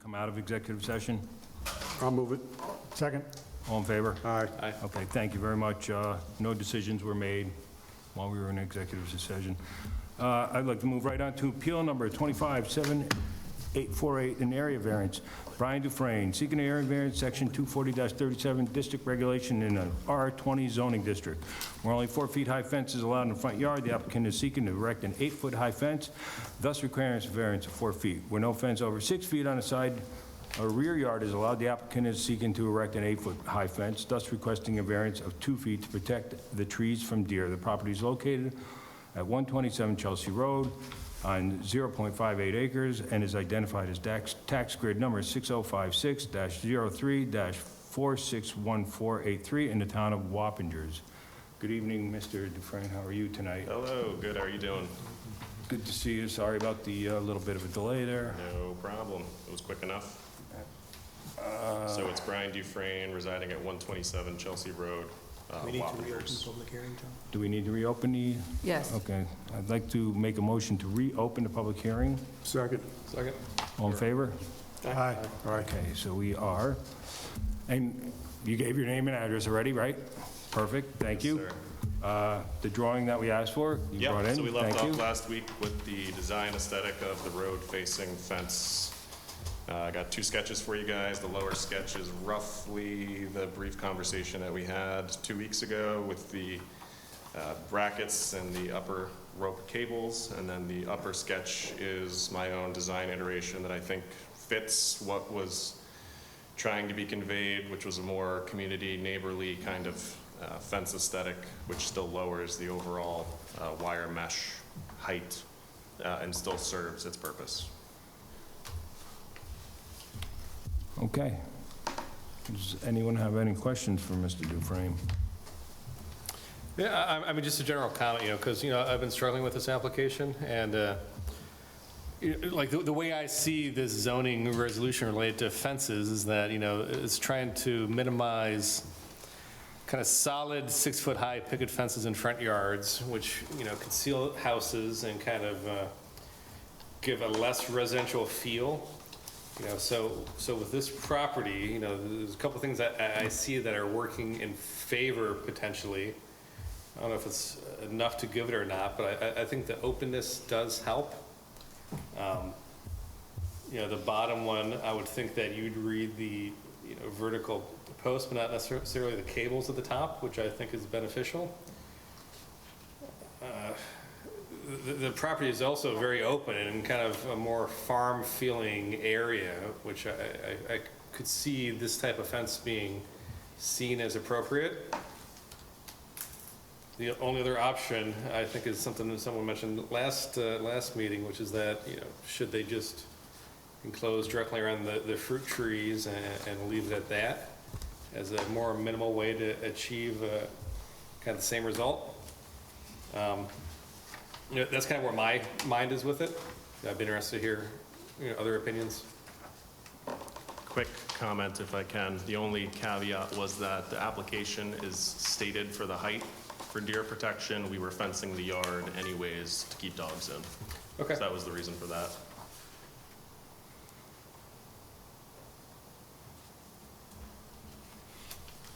come out of executive session. I'll move it. Second. All in favor? Aye. Okay, thank you very much. No decisions were made while we were in executive session. I'd like to move right on to appeal number 257848, an area variance. Brian Dufresne, seeking an area variance, section 240-37, district regulation in an R20 zoning district, where only 4-foot-high fence is allowed in the front yard. The applicant is seeking to erect an 8-foot-high fence, thus requiring a variance of 4 feet. Where no fence over 6 feet on the side or rear yard is allowed, the applicant is seeking to erect an 8-foot-high fence, thus requesting a variance of 2 feet to protect the trees from deer. The property is located at 127 Chelsea Road on 0.58 acres and is identified as tax grid number 6056-03-461483 in the town of Wappingers. Good evening, Mr. Dufresne. How are you tonight? Hello, good, how are you doing? Good to see you. Sorry about the little bit of a delay there. No problem, it was quick enough. So it's Brian Dufresne, residing at 127 Chelsea Road, We need to reopen the Wappingers. public hearing, John? Do we need to reopen the? Yes. Okay. I'd like to make a motion to reopen the public hearing. Second. Second. All in favor? Aye. Okay, so we are. And you gave your name and address already, right? Perfect, thank you. Sir. The drawing that we asked for, you brought in. Yeah, so we left Thank you. off last week with the design aesthetic of the road-facing fence. I got 2 sketches for you guys. The lower sketch is roughly the brief conversation that we had 2 weeks ago with the brackets and the upper rope cables, and then the upper sketch is my own design iteration that I think fits what was trying to be conveyed, which was a more community, neighborly kind of fence aesthetic, which still lowers the overall wire mesh height and still serves its purpose. Okay. Does anyone have any questions for Mr. Dufresne? Yeah, I mean, just a general comment, because, I've been struggling with this application, and, like, the way I see this zoning resolution related to fences is that, it's trying to minimize kind of solid 6-foot-high picket fences in front yards, which, conceal houses and kind of give a less residential feel. So with this property, there's a couple things that I see that are working in favor potentially. I don't know if it's enough to give it or not, but I think the openness does help. The bottom one, I would think that you'd read the vertical post, but not necessarily the cables at the top, which I think is beneficial. The property is also very open and kind of a more farm-feeling area, which I could see this type of fence being seen as appropriate. The only other option, I think, is something that someone mentioned last meeting, which is that, should they just enclose directly around the fruit trees and leave it at that as a more minimal way to achieve kind of the same result? That's kind of where my mind is with it. I'd be interested to hear other opinions. Quick comment, if I can. The only caveat was that the application is stated for the height for deer protection. We were fencing the yard anyways to keep dogs in. Okay. So that was the reason for that.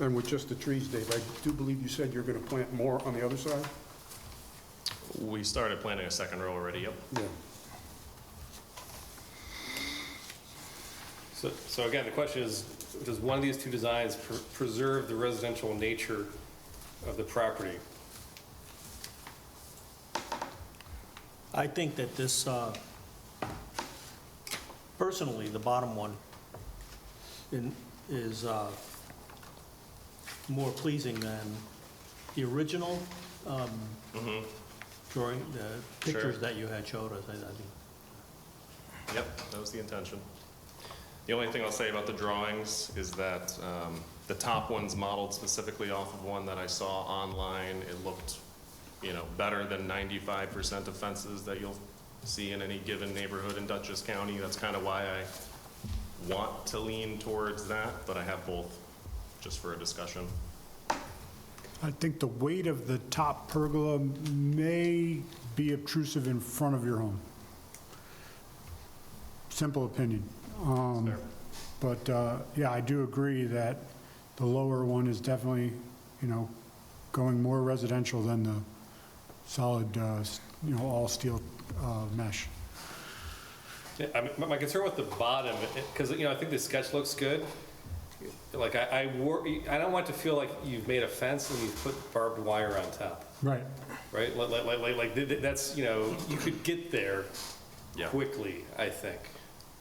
And with just the trees, Dave, I do believe you said you're going to plant more on the other side? We started planting a second row already, yep. Yeah. So again, the question is, does one of these two designs preserve the residential nature of the property? I think that this, personally, the bottom one is more pleasing than the original drawing, the pictures that you had showed us. I think. Yep, that was the intention. The only thing I'll say about the drawings is that the top one's modeled specifically off of one that I saw online. It looked, better than 95% of fences that you'll see in any given neighborhood in Dutchess County. That's kind of why I want to lean towards that, but I have both just for a discussion. I think the weight of the top pergola may be obtrusive in front of your home. Simple opinion. Fair. But, yeah, I do agree that the lower one is definitely, going more residential than the solid, all steel mesh. Yeah, I mean, my concern with the bottom, because, I think the sketch looks good. Like, I don't want to feel like you've made a fence and you've put barbed wire on top, Right. right? That's, you could get there Yeah. quickly, I think,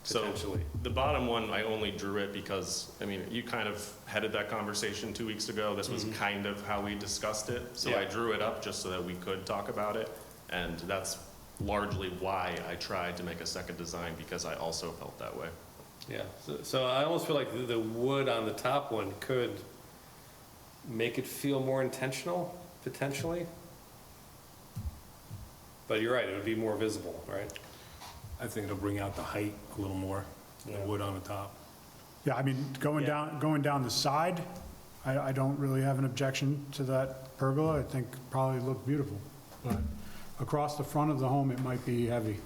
So potentially. the bottom one, I only drew it because, you kind of headed that conversation 2 weeks ago. This was kind of how we discussed it. So I Yeah. drew it up just so that we could talk about it. And that's largely why I tried to make a second design, because I also felt that way. Yeah, so I almost feel like the wood on the top one could make it feel more intentional, potentially. But you're right, it would be more visible, right? I think it'll bring out the height a little more, the Yeah. wood on the top. Yeah, I mean, going down the side, I don't really have an objection to that pergola. I think probably look beautiful. But across the front of the home, it might be heavy.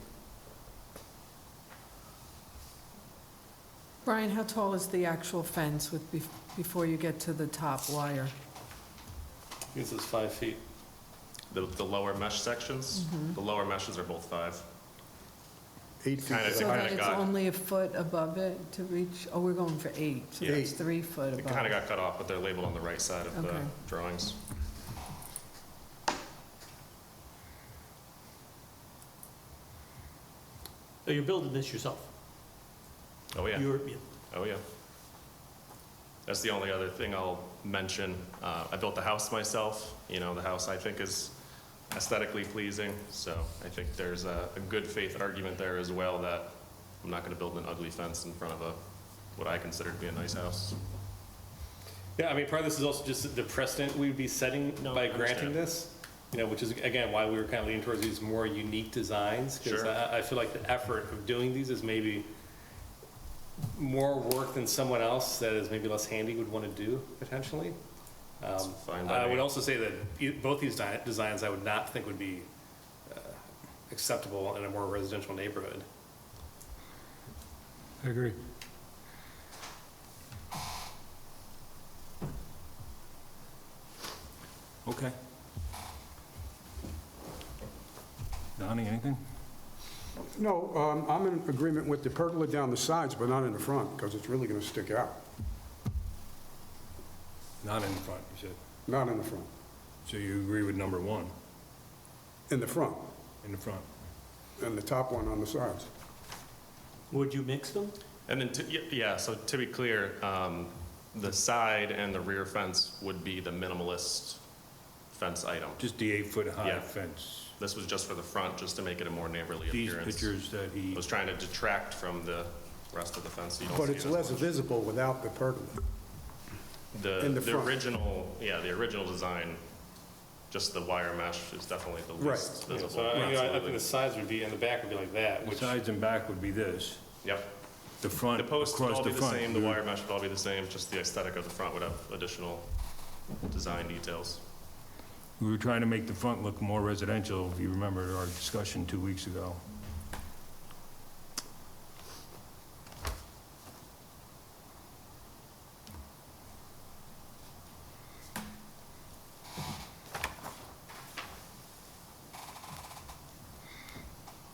Brian, how tall is the actual fence before you get to the top wire? This is 5 feet. The lower mesh sections, the lower meshes are both 5. 8 feet. Kinda- So kinda that it's got- only a foot above it to reach, we're going for 8, so Yeah. that's 3 foot It above. kind of got cut off, but they're labeled on the right side of the Okay. drawings. So you're building this yourself? Oh, yeah. Yeah. Oh, yeah. That's the only other thing I'll mention. I built the house myself. The house I think is aesthetically pleasing, so I think there's a good faith argument there as well that I'm not gonna build an ugly fence in front of what I consider to be a nice house. Yeah, I mean, part of this is also just the precedent we'd be setting No, by I granting understand. this, which is, again, why we were kind of leaning towards these more unique designs. Because Sure. I feel like the effort of doing these is maybe more work than someone else that is maybe less handy would want to do, potentially. That's fine by I would me. also say that both these designs I would not think would be acceptable in a more residential neighborhood. I agree. Okay. Donnie, anything? No, I'm in agreement with the pergola down the sides, but not in the front, because it's really going to stick out. Not in the front, you said. Not in the front. So you agree with number 1 In the front, in the front? and the top one on the sides. Would you mix them? And then, so to be clear, the side and the rear fence would be the minimalist fence item. Just the 8-foot-high Yeah. fence. This was just for the front, just to make it a more neighborly These appearance. pictures that I he, was trying to detract from the rest of the fence, so you don't But see it's it as less much. visible without the pergola. in the The front. the original design, just the wire mesh is definitely the Right. least visible. So I think the Absolutely. sides would be, and the back would be like that, the which, sides and back would be this. Yep. The front, The posts would across all the be the front. same, the wire mesh would all be the same, just the aesthetic of the front would have additional design details. We were trying to make the front look more residential, if you remember our discussion 2 weeks ago.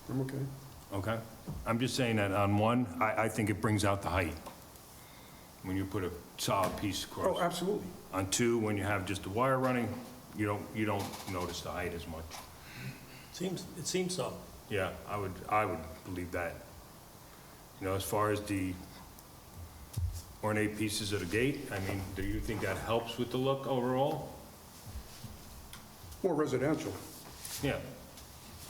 I'm okay. Okay? I'm just saying that on 1, I think it brings out the height when you put a solid piece Oh, across. absolutely. On 2, when you have just the wire running, you don't notice the height as much. It seems so. Yeah, I would believe that. As far as the ornate pieces of the gate, I mean, do you think that helps with the look overall? More residential. Yeah.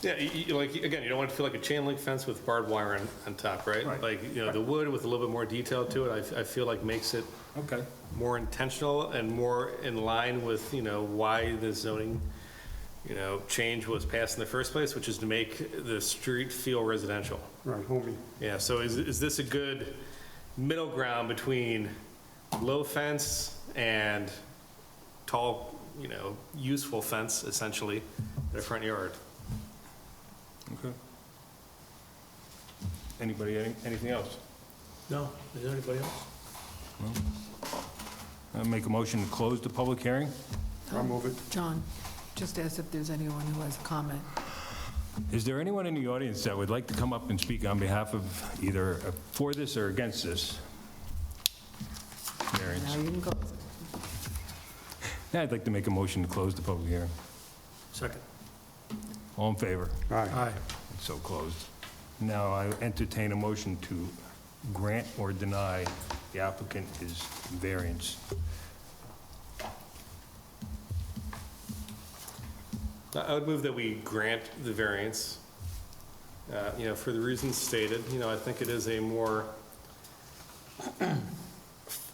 yeah, like, again, you don't want it to feel like a chain link fence with barbed wire on top, right? Right. Like, the wood with a little bit more detail to it, I feel like makes it Okay. more intentional and more in line with, why the zoning, change was passed in the first place, which is to make the street feel residential. Right, homey. Yeah, so is this a good middle ground between low fence and tall, useful fence, essentially, in the front yard? Okay. Anybody, anything else? No? Is there anybody else? I make a motion to close the public hearing. I'll move it. John, just ask if there's anyone who has a comment. Is there anyone in the audience that would like to come up and speak on behalf of either for this or against this variance? Now you can close it. Yeah, I'd like to make a motion to close the public hearing. Second. All in favor? Aye. It's so closed. Now I entertain a motion to grant or deny the applicant his variance. I would move that we grant the variance, for the reasons stated. I think it is a more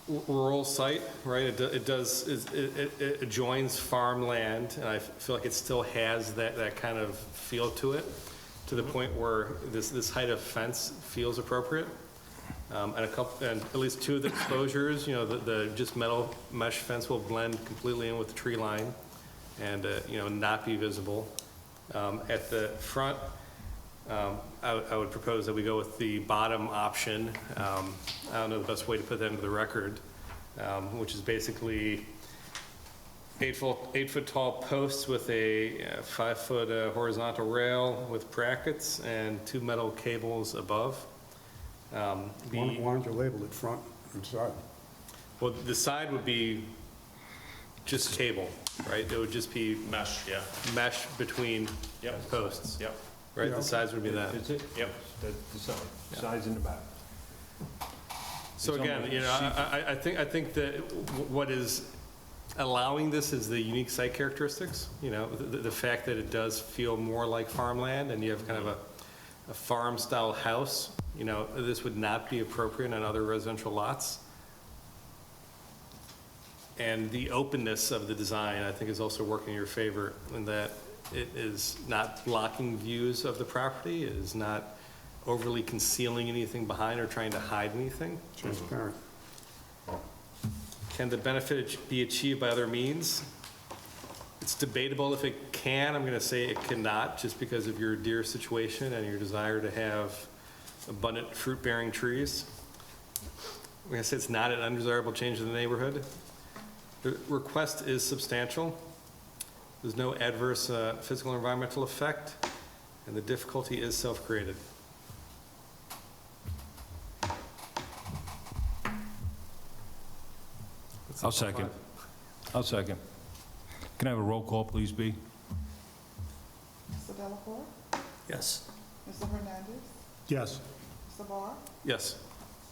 rural site, right? It adjoins farmland, and I feel like it still has that kind of feel to it, to the point where this height of fence feels appropriate. And at least two of the exposures, the just metal mesh fence will blend completely in with the tree line and, not be visible. At the front, I would propose that we go with the bottom option. I don't know the best way to put that into the record, which is basically 8-foot tall posts with a 5-foot horizontal rail with brackets and 2 metal cables above. Why don't you label it front and side? Well, the side would be just cable, right? It would just be Mesh, yeah. mesh between Yep. posts, Yep. right? The sides would be that. Is it? Yep. The side, sides in the back. So It's again, almost I think that what is allowing this is the unique site characteristics, the fact that it does feel more like farmland and you have kind of a farm-style house, this would not be appropriate on other residential lots. And the openness of the design, I think, is also working in your favor in that it is not blocking views of the property, it is not overly concealing anything behind or trying to hide anything. Transparent. Can the benefit be achieved by other means? It's debatable if it can. I'm going to say it cannot, just because of your deer situation and your desire to have abundant fruit-bearing trees. Like I said, it's not an undesirable change in the neighborhood. The request is substantial. There's no adverse physical or environmental effect, and the difficulty is self-created. I'll second. I'll second. Can I have a roll call, please, B? Mr. Delacorte? Yes. Mr. Hernandez? Yes. Mr. Barr? Yes.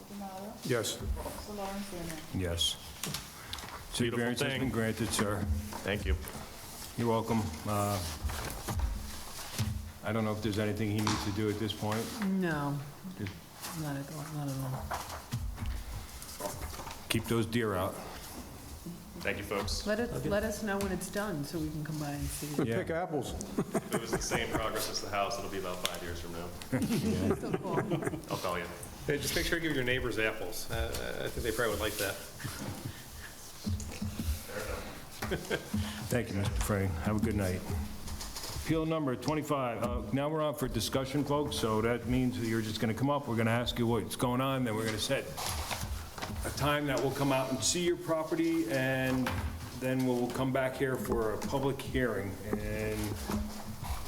Mr. Denato? Yes. Mr. Lawrence Zimmer? Yes. So your Beautiful variance has thing. been granted, sir. Thank you. You're welcome. I don't know if there's anything he needs to do at this point. No, Just not at all. keep those deer out. Thank you, folks. Let us know when it's done, so we can come by and see. Yeah. Pick apples. If it was the same progress as the house, it'll be about 5 years from now. Still cool. I'll call you. Hey, just make sure to give your neighbors apples. I think they probably would like that. Thank you, Mr. Frayne. Have a good night. Appeal number 25. Now we're on for discussion, folks, so that means that you're just going to come up, we're going to ask you what's going on, then we're going to set a time that we'll come out and see your property, and then we'll come back here for a public hearing in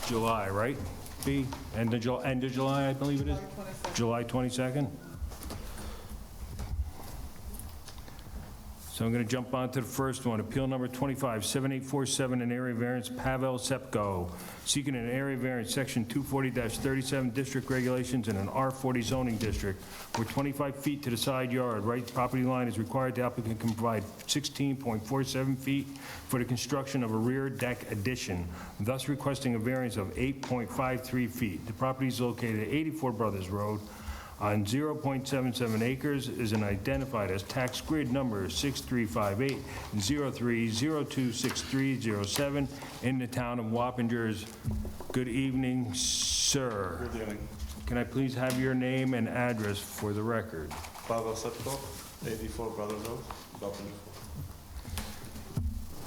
July, right? B, end of July, I believe it is? July 22nd? So I'm going to jump on to the first one, appeal number 25, 7847, an area variance, Pavel Sepko, seeking an area variance, section 240-37 district regulations in an R40 zoning district, where 25 feet to the side yard, right property line is required, the applicant can provide 16.47 feet for the construction of a rear deck addition, thus requesting a variance of 8.53 feet. The property is located at 84 Brothers Road, on 0.77 acres, is an identified as tax grid number 6358-03026307 in the town of Wappingers. Good evening, sir. Good evening. Can I please have your name and address for the record? Pavel Sepko, 84 Brothers Road, Dublin.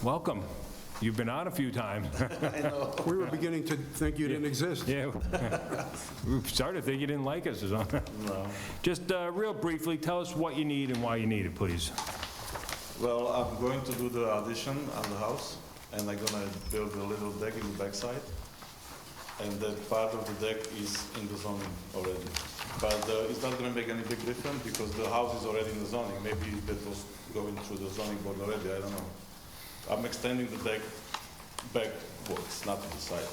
Welcome. You've been on a few times. We were beginning to think you didn't exist. Yeah. We started to think you didn't like us or something. No. Just real briefly, tell us what you need and why you need it, please. Well, I'm going to do the addition on the house, and I'm gonna build a little deck in the backside. And that part of the deck is in the zoning already. But it's not gonna make any big difference because the house is already in the zoning. Maybe that was going through the zoning board already, I don't know. I'm extending the deck backwards, not to the side.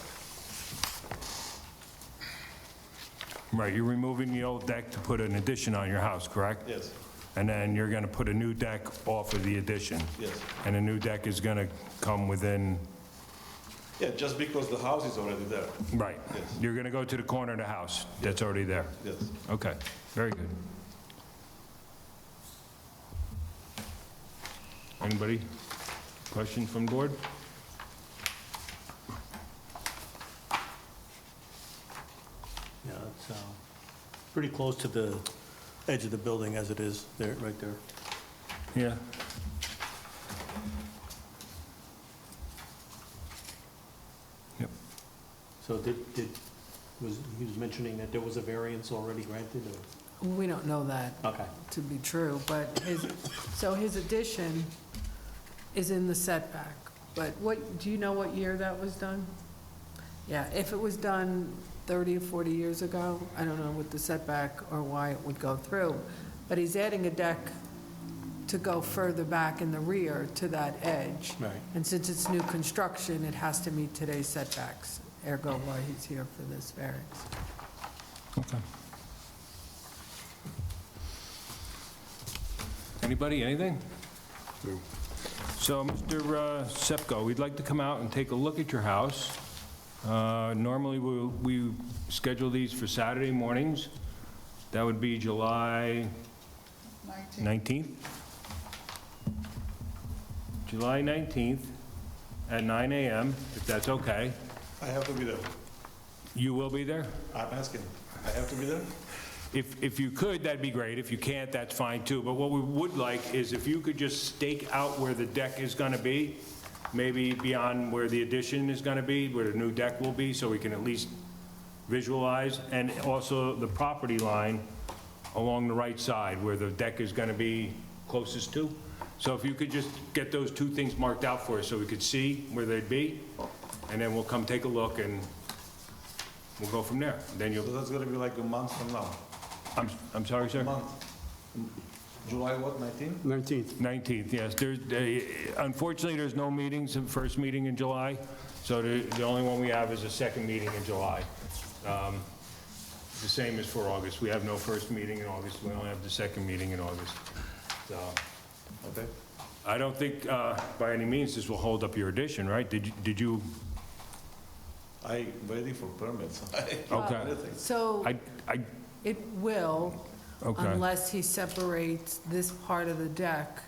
Right, you're removing the old deck to put an addition on your house, correct? Yes, And then you're going to put a new deck off of the addition? yes. And the new deck is going to come within, Yeah, just because the house is already there. right. Yes. You're going to go to the corner of the house that's already there? Yes. Okay, very good. Anybody? Question from the board? Yeah, it's pretty close to the edge of the building as it is there, right there. Yeah. Yep. So he was mentioning that there was a variance already granted, or? We don't know that Okay. to be true, but his addition is in the setback. But do you know what year that was done? Yeah, if it was done 30 or 40 years ago, I don't know with the setback or why it would go through. But he's adding a deck to go further back in the rear to that edge. Right. And since it's new construction, it has to meet today's setbacks, ergo why he's here for this variance. Okay. Anybody, anything? So, Mr. Sepko, we'd like to come out and take a look at your house. Normally, we schedule these for Saturday mornings. That would be July 19th? July 19th at 9 a.m., if that's okay. I have to be there. You will be there? I'm asking, I have to be there? If you could, that'd be great. If you can't, that's fine too. But what we would like is if you could just stake out where the deck is going to be, maybe beyond where the addition is going to be, where the new deck will be, so we can at least visualize, and also the property line along the right side where the deck is going to be closest to. So if you could just get those two things marked out for us so we could see where they'd be, and then we'll come take a look and we'll go from there. Then So you'll, that's gonna be like a month from now. I'm sorry, sir? A month. July what, 19? 19th. 19th, yes. Unfortunately, there's no meetings, the first meeting in July, so the only one we have is a second meeting in July. The same as for August. We have no first meeting in August, we only have the second meeting in August. So, Okay. I don't think, by any means, this will hold up your addition, right? Did you, I waiting for permits. okay. So I, it will, okay. unless he separates this part of the deck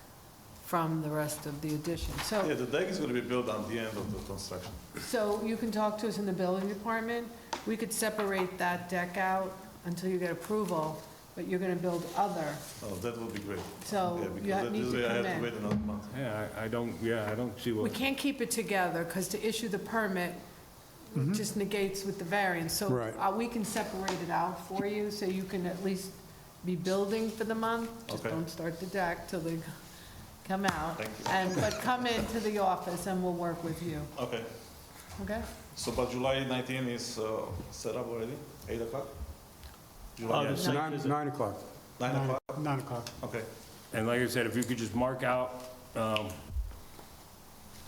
from the rest of the addition. Yeah, So, the deck is gonna be built on the end of the construction. so you can talk to us in the building department. We could separate that deck out until you get approval, but you're gonna build other. Oh, that would be great. So Yeah, you because need this to way I come have to in. wait another month. Yeah, I don't see We what, can't keep it together, because to issue the permit just negates with the variance. So Right. we can separate it out for you, so you can at least be building for the month. Just Okay. don't start the deck till they come out. Thank you. But come into the office and we'll work with you, Okay, okay? so but July 19 is set up already, 8 o'clock? July the 19th, site visit. 9 o'clock. 9 o'clock? 9 o'clock. Okay, and like I said, if you could just mark out,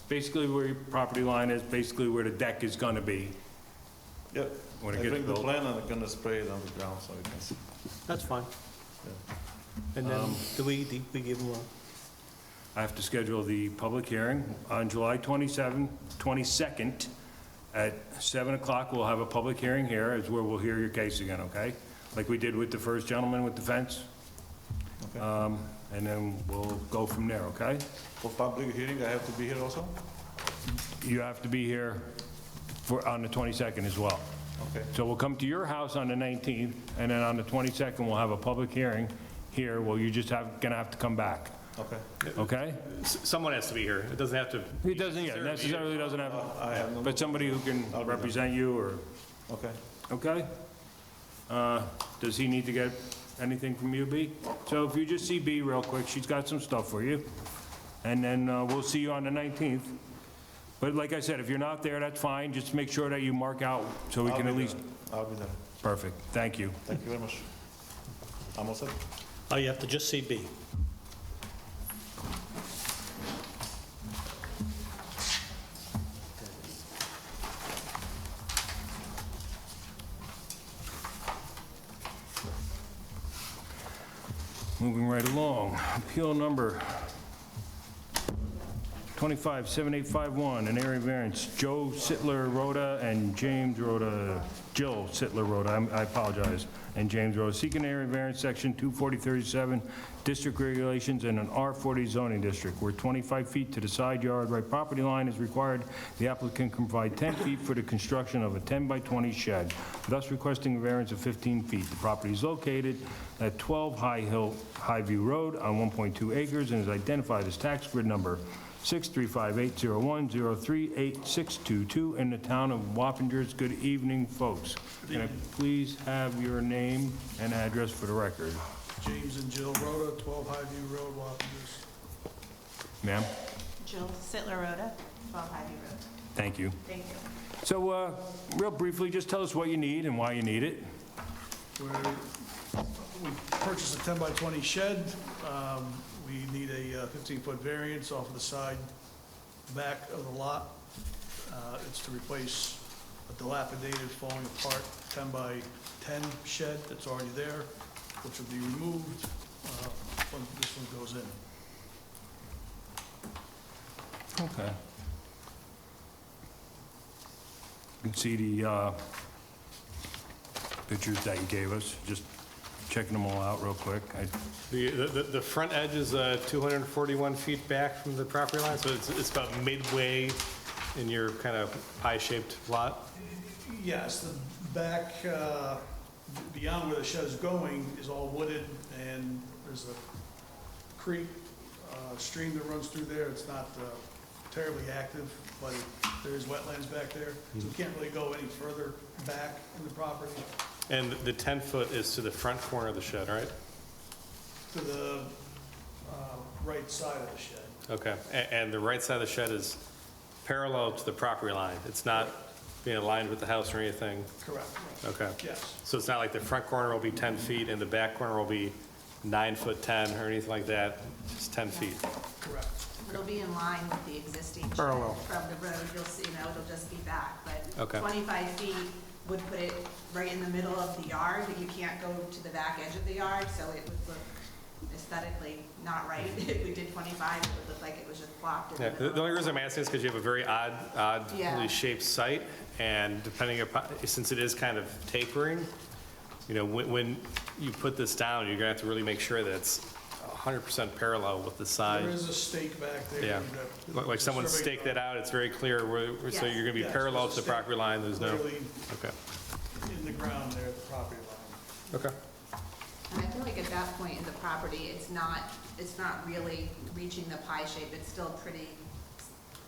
basically where your property line is, basically where the deck is gonna be. yep. When it I gets bring the built. plan and I'm gonna spray it on the ground so you can see. That's fine. And then, do we give them I have to schedule the public hearing on July 22nd at 7 o'clock. We'll have a public hearing here, is where we'll hear your case again, okay? Like we did with the first gentleman with the fence. Okay. And then we'll go from there, okay? For public hearing, I have to be here also? You have to be here on the 22nd as well. Okay, So we'll come to your house on the 19th, and then on the 22nd, we'll have a public hearing here. Well, you're just gonna have to come back. Okay. okay? Someone has to be here. It doesn't have to. He doesn't, yeah, necessarily doesn't have, I have no. but somebody who can I'll be there. represent you, or, Okay. okay? Does he need to get anything from you, B? So if you just see B real quick, she's got some stuff for you, and then we'll see you on the 19th. But like I said, if you're not there, that's fine, just make sure that you mark out so we I'll can be at least, there. I'll be there. perfect, thank you. Thank you very much. I'm all set. Oh, you have to just see B. Moving right along, appeal number 257851, an area variance, Joe Sittler Rhoda and James Rhoda, Jill Sittler Rhoda, I apologize, and James Rhoda, seeking area variance, section 24037, district regulations in an R40 zoning district, where 25 feet to the side yard right property line is required. The applicant can provide 10 feet for the construction of a 10 by 20 shed, thus requesting a variance of 15 feet. The property is located at 12 Highview Road on 1.2 acres and is identified as tax grid number 635-801-038-622 in the town of Wappingers. Good evening, folks. Can I please have your name and address for the record? James and Jill Rhoda, 12 Highview Road, Wappingers. Ma'am? Jill Sittler Rhoda, 12 Highview Road. Thank you. Thank you. So, real briefly, just tell us what you need and why you need it. We purchased a 10 by 20 shed. We need a 15-foot variance off of the side back of the lot. It's to replace a dilapidated, falling apart 10 by 10 shed that's already there, which will be removed when this one goes in. Okay. You can see the pictures that you gave us, just checking them all out real quick. The front edge is 241 feet back from the property line, so it's about midway in your kind of pie-shaped lot? Yes, the back, beyond where the shed is going, is all wooded, and there's a creek, stream that runs through there. It's not terribly active, but there is wetlands back there, so we can't really go any further back in the property. And the 10-foot is to the front corner of the shed, right? To the right side of the shed. Okay, and the right side of the shed is parallel to the property line? It's not being aligned with the house or anything? Correct. Okay. Yes. So it's not like the front corner will be 10 feet and the back corner will be 9 foot 10 or anything like that, just 10 feet? Correct. It'll be in line with the existing shed Parallel. from the road. You'll see, it'll just be back, but Okay. 25 feet would put it right in the middle of the yard, but you can't go to the back edge of the yard, so it would look aesthetically not right. If we did 25, it would look like it was just blocked in the Yeah, middle. the only reason I'm asking is because you have a very oddly Yeah. shaped site, and depending upon, since it is kind of tapering, you know, when you put this down, you're gonna have to really make sure that it's 100% parallel with the side. There is a stake back there. Yeah. that- Like someone survey staked that out, it's very clear, so Yes. you're gonna be Yes, parallel there's to a the property line, there's no, Clearly okay, in the ground there at the property line. okay. And I feel like at that point in the property, it's not really reaching the pie shape. It's still pretty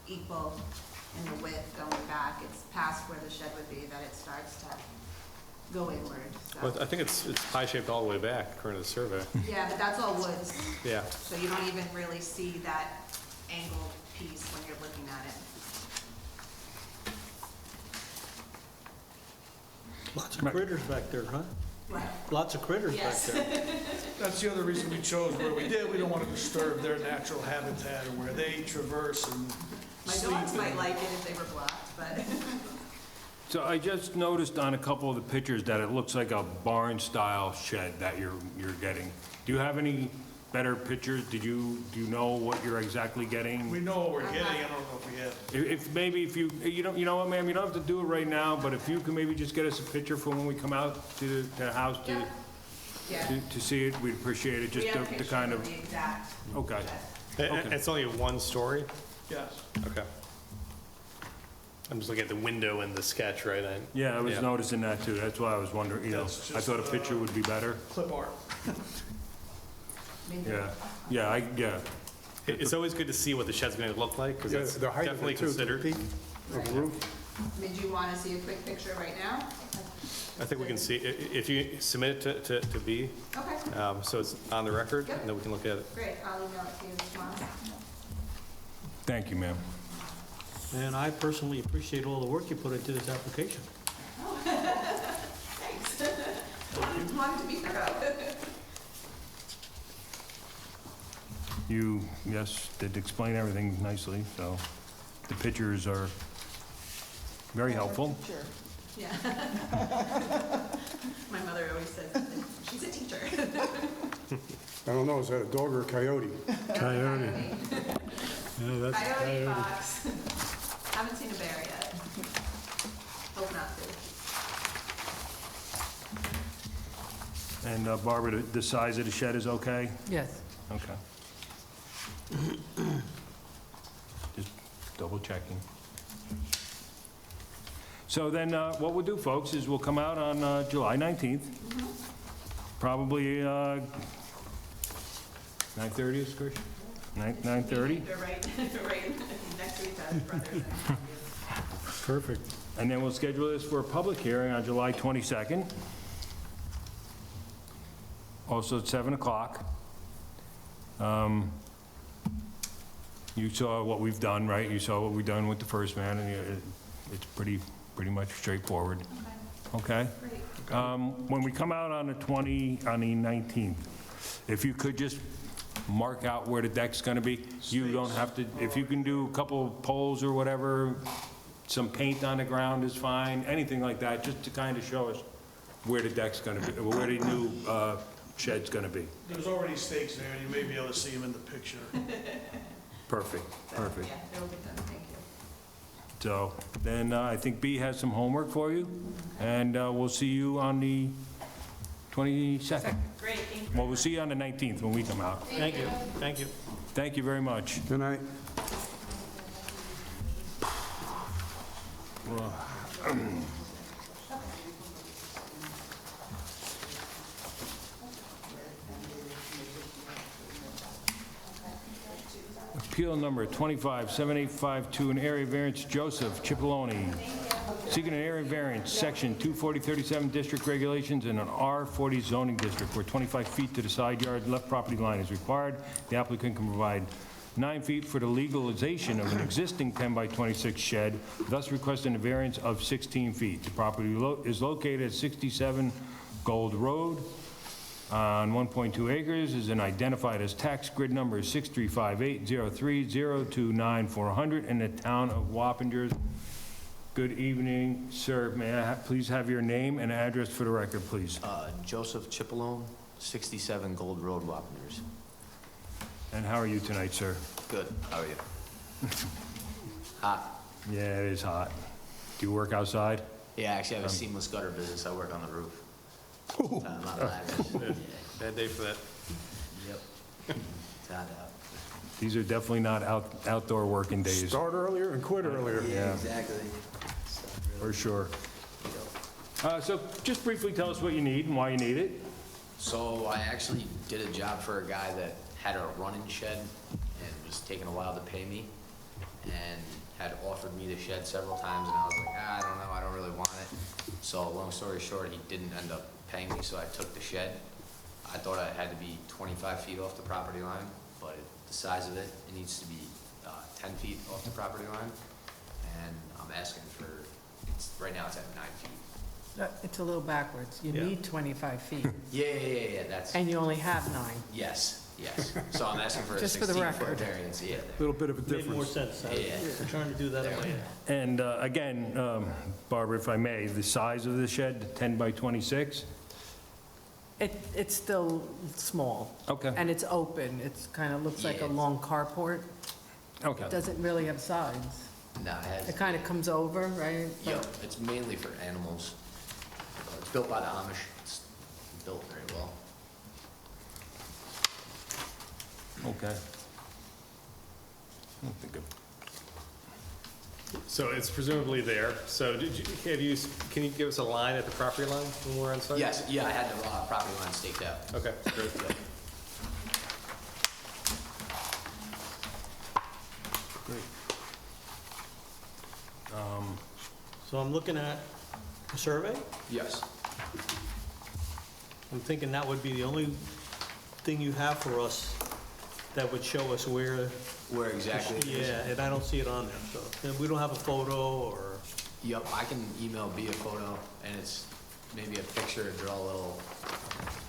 equal in the width going back. It's past where the shed would be that it starts to go inward, Well, so. I think it's pie-shaped all the way back, according to the survey. Yeah, but that's all woods, Yeah, so you don't even really see that angled piece when you're looking at it. Lots of critters back there, huh? What? Lots of critters back Yes. there. That's the other reason we chose where we did. We don't want to disturb their natural habitat or where they traverse and My sleep. dogs might like it if they were blocked, but. So I just noticed on a couple of the pictures that it looks like a barn-style shed that you're getting. Do you have any better pictures? Do you know what you're exactly getting? We know what we're getting. I don't know if we have. If maybe if you know what, ma'am, you don't have to do it right now, but if you can maybe just get us a picture for when we come out to the house Yeah. to see it, we'd appreciate it, We just have a to picture kind of of, the exact okay. shed. Okay. It's only one story? Yes. Okay. I'm just looking at the window in the sketch, right? Yeah, I was Yeah. noticing that too, that's why I was wondering, That's I thought a just, picture would be better. Clip art. Yeah, yeah. It's always good to see what the shed's going to look like, because Yeah, that's the height of definitely it too, the considered. peak of the roof. I mean, do you want to see a quick picture right now? I think we can see, if you submit it to B, Okay, so it's on the record, Yep. and then we can look at it. great, I'll email it to you tomorrow. Thank you, ma'am. And I personally appreciate all the work you put into this application. Thanks. Wanted to be thorough. You, yes, did explain everything nicely, so the pictures are very helpful. Yeah. My mother always says, she's a teacher. I don't know, is that a dog or a coyote? Coyote. Yeah, that's Coyote, coyote. fox. Haven't seen a bear yet. Hope not to. And Barbara, the size of the shed is okay? Yes. Okay. Just double checking. So then, what we'll do, folks, is we'll come out on July 19th. Probably 9:30 is good? 9:30? They're right next to each other, brothers. Perfect. And then we'll schedule this for a public hearing on July 22nd. Also at 7 o'clock. You saw what we've done, right? You saw what we've done with the first man, and it's pretty much straightforward. Okay? When we come out on the 19th, if you could just mark out where the deck's gonna be. You don't have to, if you can do a couple of poles or whatever, some paint on the ground is fine, anything like that, just to kind of show us where the deck's gonna be, where the new shed's gonna be. There's already stakes there, and you may be able to see them in the picture. Perfect, perfect. Yeah, it'll be done, thank you. So then I think B has some homework for you, and we'll see you on the 22nd. Great, thank you. Well, we'll see you on the 19th when we come out. Thank you, thank you. Thank you very much. Good night. Appeal number 257852, an area variance, Joseph Cipollone, seeking an area variance, section 24037 district regulations in an R40 zoning district where 25 feet to the side yard left property line is required. The applicant can provide 9 feet for the legalization of an existing 10 by 26 shed, thus requesting a variance of 16 feet. The property is located at 67 Gold Road on 1.2 acres, is identified as tax grid number 6358030294000 in the town of Wappingers. Good evening, sir. May I please have your name and address for the record, please? Joseph Cipollone, 67 Gold Road, Wappingers. And how are you tonight, sir? Good, how are you? Hot. Yeah, it is hot. Do you work outside? Yeah, actually, I have a seamless gutter business. I work on the roof. Not lavish. Bad day for that. Yep. It's hot out. These are definitely not outdoor working days, Start earlier and quit earlier. Yeah. Exactly. for sure. So just briefly tell us what you need and why you need it. So I actually did a job for a guy that had a running shed and was taking a while to pay me and had offered me the shed several times, and I was like, I don't know, I don't really want it. So long story short, he didn't end up paying me, so I took the shed. I thought it had to be 25 feet off the property line, but the size of it, it needs to be 10 feet off the property line. And I'm asking for, right now it's at 9 feet. It's a little backwards. You Yeah. need 25 feet, Yeah, that's, and you only have 9. yes. So I'm asking for a Just for the 16-foot record. variance, yeah. Little bit of a Made more difference. sense. We're trying to do that. There we go. And again, Barbara, if I may, the size of the shed, 10 by 26? It's still small. Okay. And it's open. It's kind of looks like a Yeah. long carport. Okay. It doesn't really have sides. No, it has. It kind of comes over, right? Yep, it's mainly for animals. It's built by the Amish. It's built very well. Okay. I don't think of. So it's presumably there. So can you give us a line at the property line when we're on site? Yes, yeah, I had the property line staked out. Okay, great. So I'm looking at a survey. Yes. I'm thinking that would be the only thing you have for us that would show us where. Where exactly it is? Yeah, and I don't see it on there, so, and we don't have a photo or, Yep, I can email B a photo, and it's maybe a picture, draw a little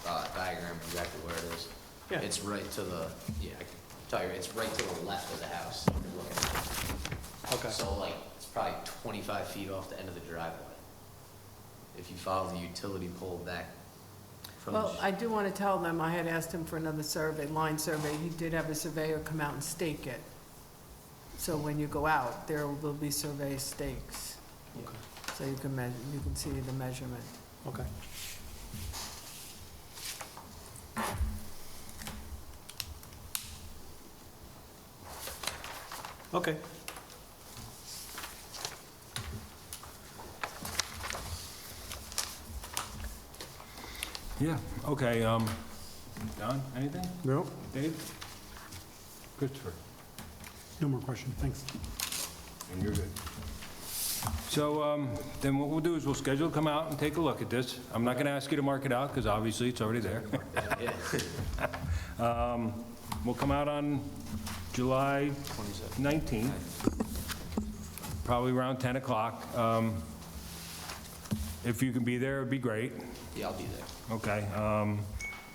diagram exactly where it is. Yeah. It's right to the, yeah, I can tell you, it's right to the left of the house. If you're looking at it. okay. So like, it's probably 25 feet off the end of the driveway. If you follow the utility pole back from the. Well, I do want to tell them, I had asked him for another survey, line survey. He did have a surveyor come out and stake it. So when you go out, there will be survey stakes. Okay. So you can you can see the measurement. Okay. Okay. Yeah, okay, Don, anything? No? Dave? Christopher? No more questions, thanks. And you're good. So then what we'll do is we'll schedule to come out and take a look at this. I'm not going to ask you to mark it out because obviously it's already there. We'll come out on July 19th, probably around 10 o'clock. If you can be there, it'd be great. Yeah, I'll be there. Okay.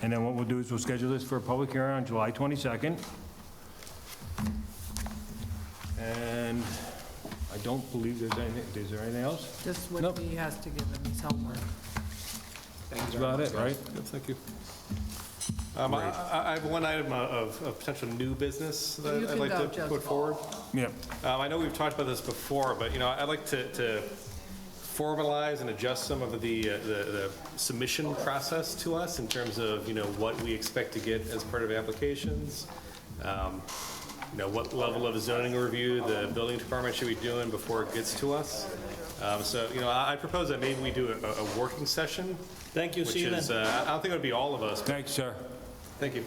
And then what we'll do is we'll schedule this for a public hearing on July 22nd. And I don't believe there's anything, is there anything else? Just what Nope. he has to give him, his homework. That's about it, right? Yep, thank you. I have one item of potential new business You that I'd can like go, to Joe. put forward. Yep. I know we've talked about this before, but, you know, I'd like to formalize and adjust some of the submission process to us in terms of, you know, what we expect to get as part of applications. You know, what level of zoning review the building department should be doing before it gets to us. So, you know, I propose that maybe we do a working session. Thank you, Which see you is, then. I don't think it would be all of us, but Thanks, sir. thank you.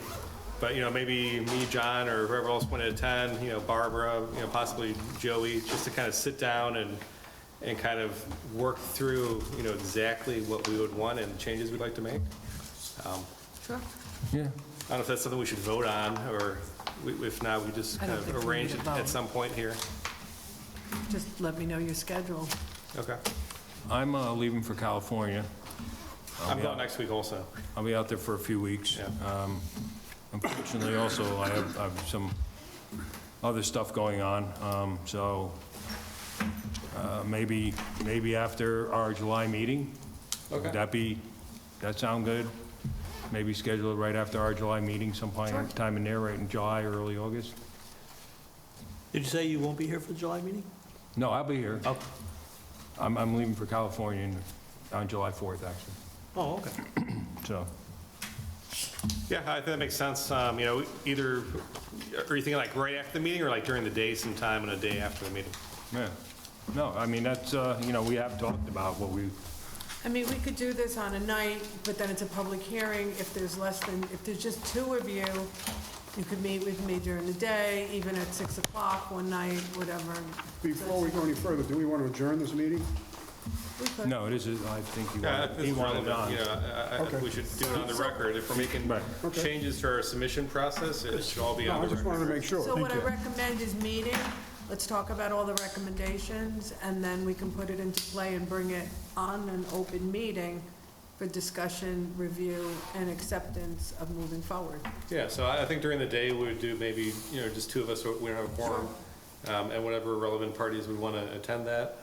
But, you know, maybe me, John, or whoever else want to attend, you know, Barbara, you know, possibly Joey, just to kind of sit down and kind of work through, you know, exactly what we would want and changes we'd like to make. Sure. Yeah. I don't know if that's something we should vote on, or if not, we just I kind don't think of we arrange need it a vote. at some point here. Just let me know your schedule. Okay. I'm leaving for California. I'm going next week also. I'll be out there for a few weeks. Yeah. Unfortunately, also, I have some other stuff going on, so maybe after our July meeting. Okay. Would that sound good? Maybe schedule it right after our July meeting, Sure. time in there, right in July, or early August? Did you say you won't be here for the July meeting? No, I'll be here. Oh, I'm leaving for California on July 4th, actually, oh, okay. so. Yeah, I think that makes sense. You know, either, are you thinking like right after the meeting or like during the day sometime and a day after the meeting? Yeah. No, I mean, that's, you know, we have talked about what we, I mean, we could do this on a night, but then it's a public hearing. If there's just two of you, you could meet with me during the day, even at 6 o'clock one night, whatever. Before we go any further, do we want to adjourn this meeting? We could. no, it is, I think Yeah, he it's wanted relevant. on. You know, I Okay. think we should do it on the record. If we're making Right. Okay. changes to our submission process, it should all be No, on I the just wanted record. to make sure. So what I recommend is meeting, let's talk about all the recommendations, and then we can put it into play and bring it on an open meeting for discussion, review, and acceptance of moving forward. Yeah, so I think during the day, we would do maybe, you know, just two of us, we don't have a quorum, and whatever relevant parties would want to attend that.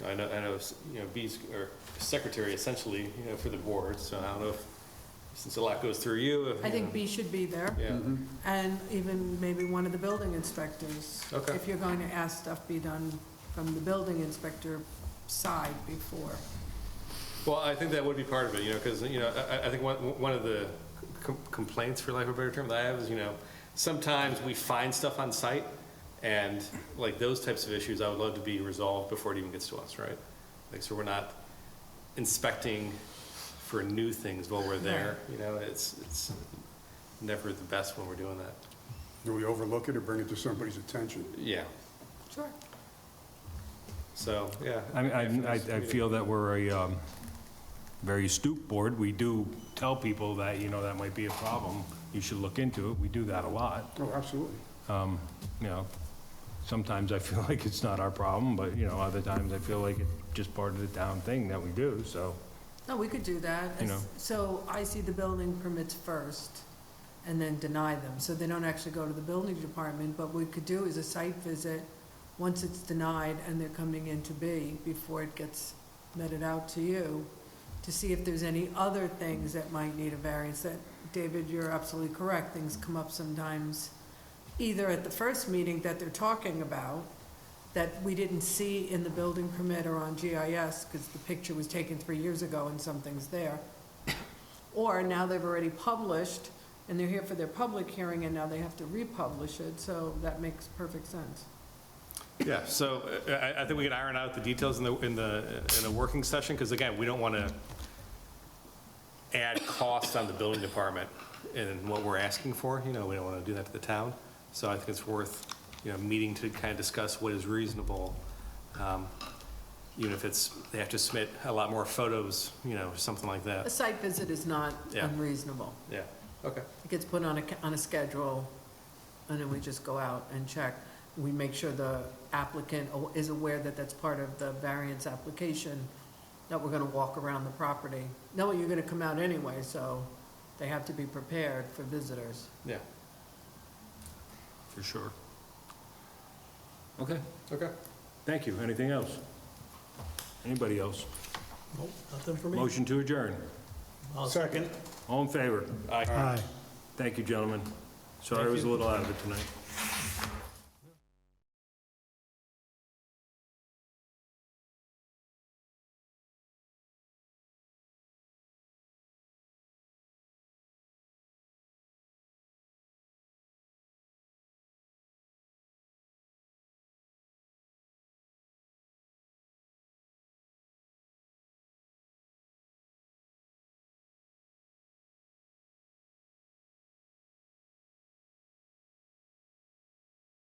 I know, you know, B's, or secretary essentially, you know, for the board, so I don't know if, since a lot goes through you. if, I you think know, B should be there, Yeah, and even maybe one of the building inspectors. Okay. If you're going to ask stuff be done from the building inspector side before. well, I think that would be part of it, you know, because, you know, I think one of the complaints, for lack of a better term, that I have is, you know, sometimes we find stuff on site, and like those types of issues, I would love to be resolved before it even gets to us, right? Like, so we're not inspecting for new things while we're there, you know, it's never the best when we're doing that. Do we overlook it or bring it to somebody's attention? Yeah. Sure. So, yeah. I mean, I feel that we're a very astute board. We do tell people that, you know, that might be a problem. You should look into it. We do that a lot. Oh, absolutely. You know, sometimes I feel like it's not our problem, but, you know, other times I feel like it's just part of the town thing that we do, so. No, we could do that. You know. So I see the building permits first and then deny them. So they don't actually go to the building department, but what we could do is a site visit once it's denied and they're coming in to be, before it gets meted out to you, to see if there's any other things that might need a variance. That, David, you're absolutely correct. Things come up sometimes, either at the first meeting that they're talking about, that we didn't see in the building permit or on GIS, because the picture was taken 3 years ago and something's there. Or now they've already published, and they're here for their public hearing, and now they have to republish it, so that makes perfect sense. Yeah, so I think we can iron out the details in a working session, because again, we don't want to add cost on the building department in what we're asking for, you know, we don't want to do that to the town. So I think it's worth, you know, meeting to kind of discuss what is reasonable, even if it's, they have to submit a lot more photos, you know, something like A that. site visit is not Yeah. unreasonable. Yeah, okay. It gets put on a schedule, and then we just go out and check. We make sure the applicant is aware that that's part of the variance application, that we're gonna walk around the property. No, you're gonna come out anyway, so they have to be prepared for visitors. Yeah, For sure. Okay, okay. thank you. Anything else? Anybody else? Nope, nothing for me. Motion to adjourn. Second. All in favor? Aye. Thank you, gentlemen. Sorry I was a little out of it tonight.